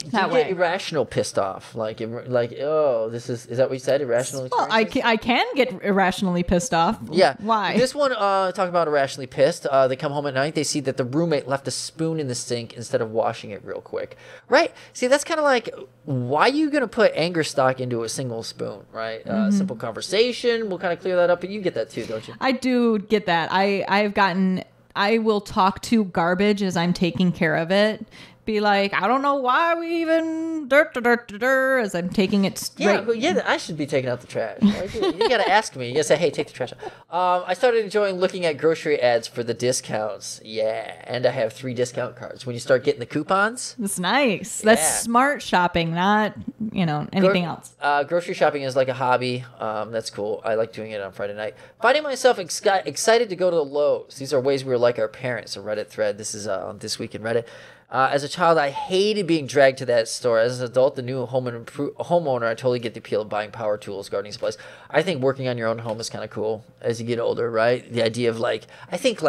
You get irrational pissed off, like oh, is that what you said? Irrational. Well, I can get irrationally pissed off. Yeah. Why? This one, talking about irrationally pissed. They come home at night. They see that the roommate left a spoon in the sink instead of washing it real quick. Right. See, that's kind of like, why are you gonna put anger stock into a single spoon? Right. Simple conversation will kind of clear that up. But you get that too, don't you? I do get that. I will talk to garbage as I'm taking care of it. Be like, I don't know why we even as I'm taking it straight. Yeah, I should be taking out the trash. You gotta ask me. You gotta say, hey, take the trash out. I started enjoying looking at grocery ads for the discounts. Yeah, and I have 3 discount cards. When you start getting the coupons, that's nice. Yeah. That's smart shopping, not anything else. Grocery shopping is like a hobby. That's cool. I like doing it on Friday night. Finding myself excited to go to the Lowe's. These are ways we were like our parents. A Reddit thread. This is on This Week in Reddit. As a child, I hated being dragged to that store. As an adult, the new homeowner, I totally get the appeal of buying power tools, gardening supplies. I think working on your own home is kind of cool as you get older, right? The idea of I think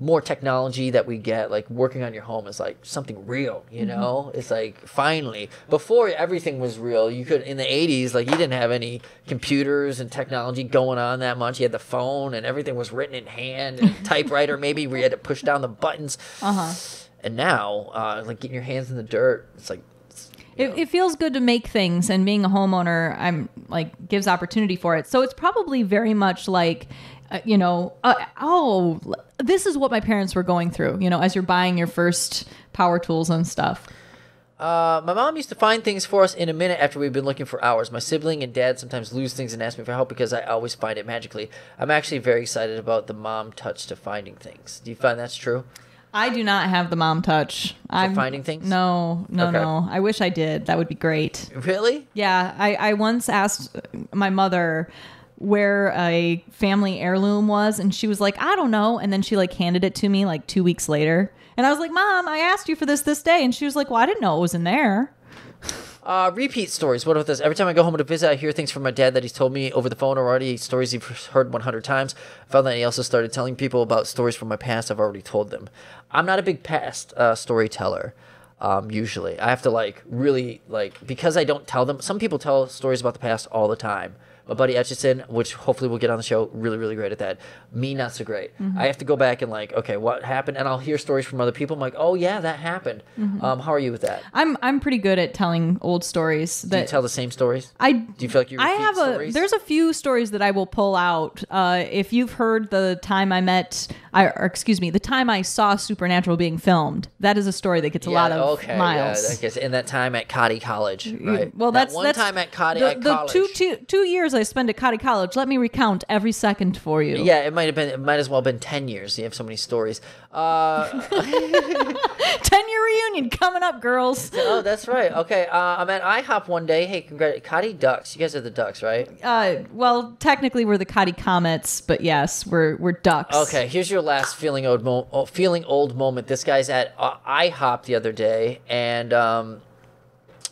more technology that we get, like working on your home is like something real, you know? Mm-hmm. It's like, finally. Before, everything was real. You could, in the 80s, you didn't have any computers and technology going on that much. You had the phone and everything was written in hand and typewriter maybe where you had to push down the buttons. Uh-huh. And now, getting your hands in the dirt, it's like... It feels good to make things, and being a homeowner, gives opportunity for it. So it's probably very much like, this is what my parents were going through, as you're buying your first power tools and stuff. My mom used to find things for us in a minute after we've been looking for hours. My sibling and dad sometimes lose things and ask me for help because I always find it magically. I'm actually very excited about the mom touch to finding things. Do you find that's true? I do not have the mom touch. For finding things? No. I wish I did. That would be great. Really? Yeah. I once asked my mother where a family heirloom was, and she was like, I don't know. And then she handed it to me 2 weeks later. And I was like, Mom, I asked you for this day. And she was like, well, I didn't know it was in there. Repeat stories. What about this? Every time I go home to visit, I hear things from my dad that he's told me over the phone already, stories he's heard 100 times. I found that he also started telling people about stories from my past I've already told them. I'm not a big past storyteller, usually. I have to really because I don't tell them. Some people tell stories about the past all the time. My buddy Etchison, which hopefully we'll get on the show, really, really great at that. Me, not so great. Mm-hmm. I have to go back and okay, what happened? And I'll hear stories from other people. I'm like, oh yeah, that happened. Mm-hmm. How are you with that? I'm pretty good at telling old stories. Do you tell the same stories? Do you feel like you repeat stories? There's a few stories that I will pull out. If you've heard the time the time I saw Supernatural being filmed, that is a story that gets a lot of miles. Yeah, in that time at Cotty College, right? Well, that's time at Cotty College. The 2 years I spent at Cotty College. Let me recount every second for you. Yeah, it might as well have been 10 years. You have so many stories. 10-year reunion coming up, girls. Oh, that's right. Okay, I'm at IHOP one day. Hey, Cotty Ducks. You guys are the Ducks, right? Well, technically we're the Cotty Comets, but yes, we're Ducks. Okay, here's your last feeling old moment. This guy's at IHOP the other day, and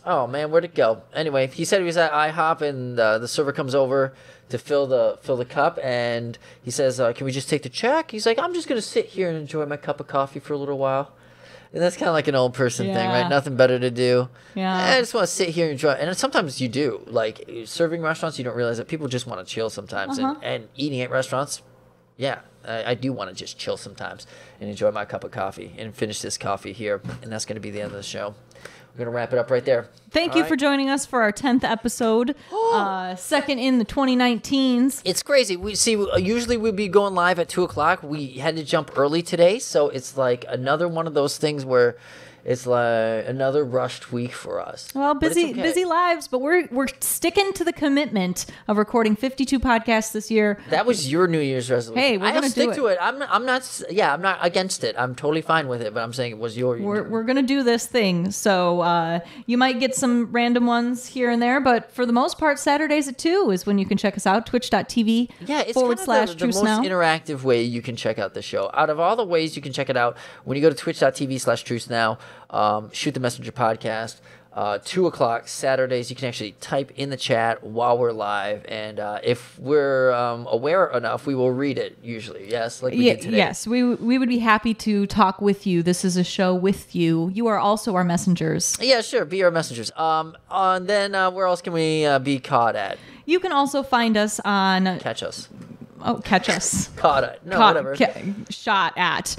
oh man, where'd it go? Anyway, he said he was at IHOP, and the server comes over to fill the cup, and he says, "Can we just take the check?" He's like, "I'm just gonna sit here and enjoy my cup of coffee for a little while." And that's kind of like an old person thing, right? Nothing better to do. Yeah. I just want to sit here and enjoy. And sometimes you do. Serving restaurants, you don't realize that people just want to chill sometimes. Uh-huh. And eating at restaurants, yeah, I do want to just chill sometimes and enjoy my cup of coffee and finish this coffee here. And that's going to be the end of the show. We're we're gonna wrap it up right there. Thank you for joining us for our 10th episode, second in the 2019s. It's crazy. We see. Usually we'd be going live at 2:00. We had to jump early today, so it's like another one of those things where it's like another rushed week for us. Well, busy lives, but we're sticking to the commitment of recording 52 podcasts this year. That was your New Year's resolution. Hey, we're gonna stick to it. I'm not. Yeah, I'm not against it. I'm totally fine with it. But I'm saying it was your. We're gonna do this thing. So you might get some random ones here and there, but for the most part, Saturdays at 2 is when you can check us out. Twitch.tv. Yeah, it's // kind of the most interactive way you can check out the show. Out of all the ways you can check it out, when you go to twitch.tv/truthnow. Shoot the Messenger podcast, 2:00 Saturdays. You can actually type in the chat while we're live, and if we're aware enough, we will read it usually. Yes, like we did today. Yes, we would be happy to talk with you. This is a show with you. You are also our messengers. Yeah, sure. Be our messengers. And then where else can we be caught at? You can also find us on... Catch us. Oh, catch us. Caught it. No, whatever. Shot at.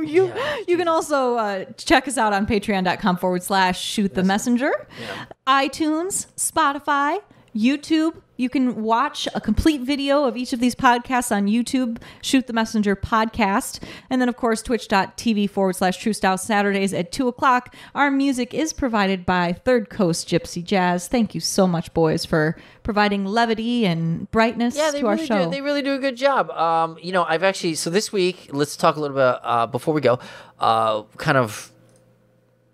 You can also check us out on patreon.com/shoot the messenger. Yeah. iTunes, Spotify, YouTube. You can watch a complete video of each of these podcasts on YouTube, Shoot the Messenger podcast. And then, of course, twitch.tv/TrueStyle Saturdays at 2:00. Our music is provided by Third Coast Gypsy Jazz. Thank you so much, boys, for providing levity and brightness to our show. They really do a good job. I've actually, so this week, let's talk a little bit, before we go, kind of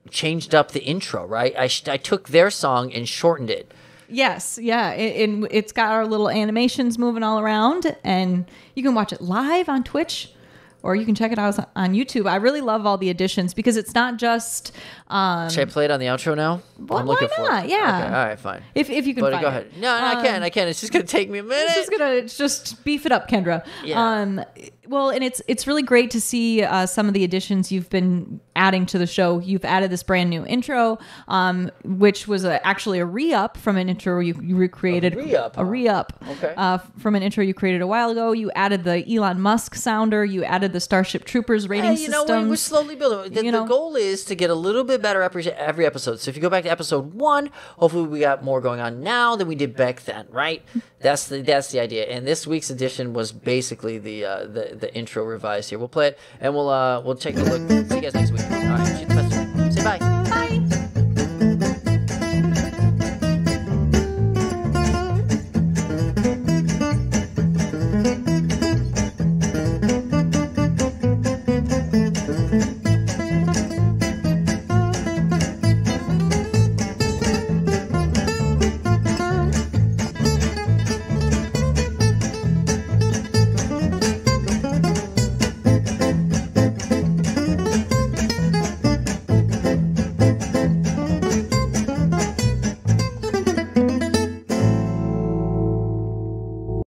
changed up the intro, right? I took their song and shortened it. Yes, yeah. It's got our little animations moving all around, and you can watch it live on Twitch, or you can check it out on YouTube. I really love all the additions because it's not just... Should I play it on the outro now? Well, I'm looking for it. Yeah. Okay, all right, fine. If you can find it. Go ahead. No, I can. It's just going to take me a minute. It's just beef it up, Kendra. Yeah. Well, and it's really great to see some of the additions you've been adding to the show. You've added this brand new intro, which was actually a re-up from an intro you recreated. A re-up. Okay. From an intro you created a while ago. You added the Elon Musk sounder. You added the Starship Troopers rating system. We're slowly building. The goal is to get a little bit better every episode. So if you go back to episode 1, hopefully we got more going on now than we did back then, right? That's the idea. And this week's edition was basically the intro revised here. We'll play it and we'll take a look. See you guys next week. All right, shoot the messenger. Say bye.